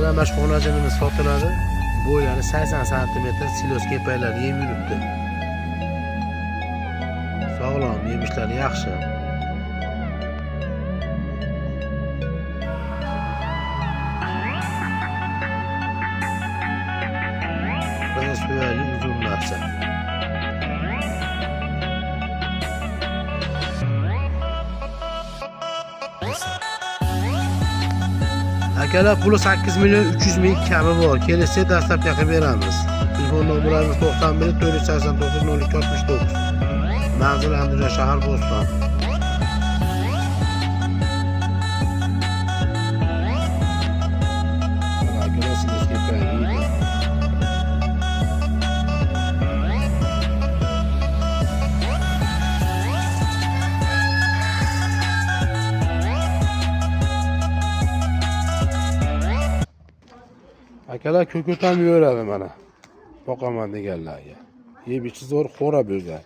Masalan, bashxonajinimiz sotiladi. Bo'ylari 80 sm silos kepaklari yem yuribdi. Sog'lom, yemishlari yaxshi. Suyali uzun narsa. Akalar puli 8 million 300 ming kami bor. Kelsa dastlab yoqib beramiz. Telefon nomerimiz 91 489 02 69. Manzil Andijon shahar Bo'ston. Akalar sizga kepaydi. Akalar ko'kot ham yo'radi mana. Boqaman deganlarga. Yeb ichi zo'r xo'ra bo'lgan.